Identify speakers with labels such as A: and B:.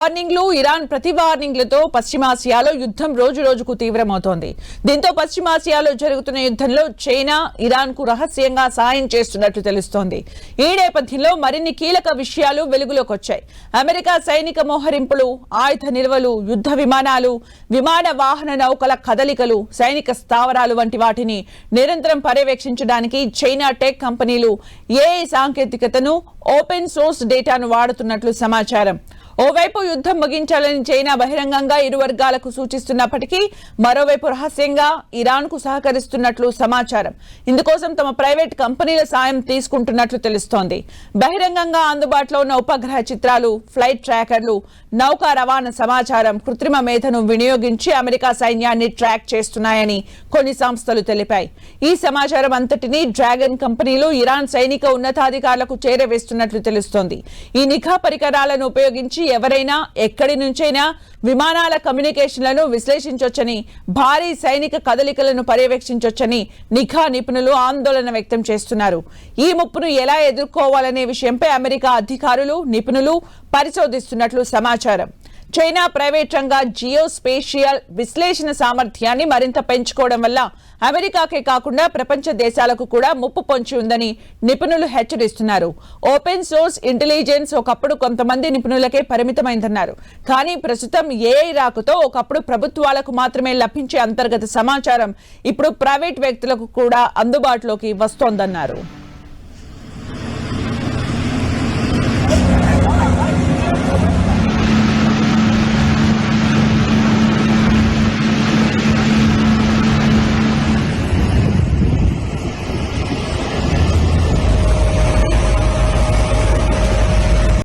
A: వార్నింగ్లు Iran ప్రతి వార్నింగ్లతో పశ్చిమాసియాలో యుద్ధం రోజు రోజుకు తీవ్రమవుతోంది. దీంతో పశ్చిమాసియాలో జరుగుతున్న యుద్ధంలో చైనా ఇరాన్ కు రహస్యంగా సాయం చేస్తున్నట్లు తెలుస్తోంది. ఈ నేపథ్యంలో మరిన్ని కీలక విషయాలు వెలుగులోకి వచ్చాయి. అమెరికా సైనిక మోహరింపులు, ఆయుధ నిల్వలు, యుద్ధ విమానాలు, విమాన వాహన నౌకల కదలికలు, సైనిక స్థావరాలు వంటి వాటిని నిరంతరం పర్యవేక్షించడానికి చైనా టెక్ కంపెనీలు ఏఐ సాంకేతికతను, ఓపెన్ సోర్స్ డేటాను వాడుతున్నట్లు సమాచారం. ఓవైపు యుద్ధం ముగించాలని చైనా బహిరంగంగా ఇరు వర్గాలకు సూచిస్తున్నప్పటికీ మరోవైపు రహస్యంగా ఇరాన్ కు సహకరిస్తున్నట్లు సమాచారం. ఇందుకోసం తమ ప్రైవేట్ కంపెనీల సాయం తీసుకుంటున్నట్లు తెలుస్తోంది. బహిరంగంగా అందుబాటులో ఉన్న ఉపగ్రహ చిత్రాలు, ఫ్లైట్ ట్రాకర్లు, నౌకా రవాణా సమాచారం, కృత్రిమ మేధను వినియోగించి అమెరికా సైన్యాన్ని ట్రాక్ చేస్తున్నాయని కొన్ని సంస్థలు తెలిపాయి. ఈ సమాచారం అంతటినీ డ్రాగన్ కంపెనీలు ఇరాన్ సైనిక ఉన్నతాధికారులకు చేరవేస్తున్నట్లు తెలుస్తోంది. ఈ నిఘా పరికరాలను ఉపయోగించి ఎవరైనా ఎక్కడి నుంచైనా విమానాల కమ్యూనికేషన్లను విశ్లేషించొచ్చని, భారీ సైనిక కదలికలను పర్యవేక్షించొచ్చని నిఘా నిపుణులు ఆందోళన వ్యక్తం చేస్తున్నారు. ఈ ముప్పును ఎలా ఎదుర్కోవాలనే విషయంపై అమెరికా అధికారులు, నిపుణులు పరిశోధిస్తున్నట్లు సమాచారం. చైనా ప్రైవేట్ రంగ జియోస్పేషియల్ విశ్లేషణ సామర్థ్యాన్ని మరింత పెంచుకోవడం వల్ల అమెరికాకే కాకుండా ప్రపంచ దేశాలకు కూడా ముప్పు పొంచి ఉందని నిపుణులు హెచ్చరిస్తున్నారు. ఓపెన్ సోర్స్ ఇంటెలిజెన్స్ ఒకప్పుడు కొంతమంది నిపుణులకే పరిమితమైందన్నారు. కానీ ప్రస్తుతం ఏఐ రాకతో ఒకప్పుడు ప్రభుత్వాలకు మాత్రమే లభించే అంతర్గత సమాచారం ఇప్పుడు ప్రైవేట్ వ్యక్తులకు కూడా అందుబాటులోకి వస్తోందన్నారు.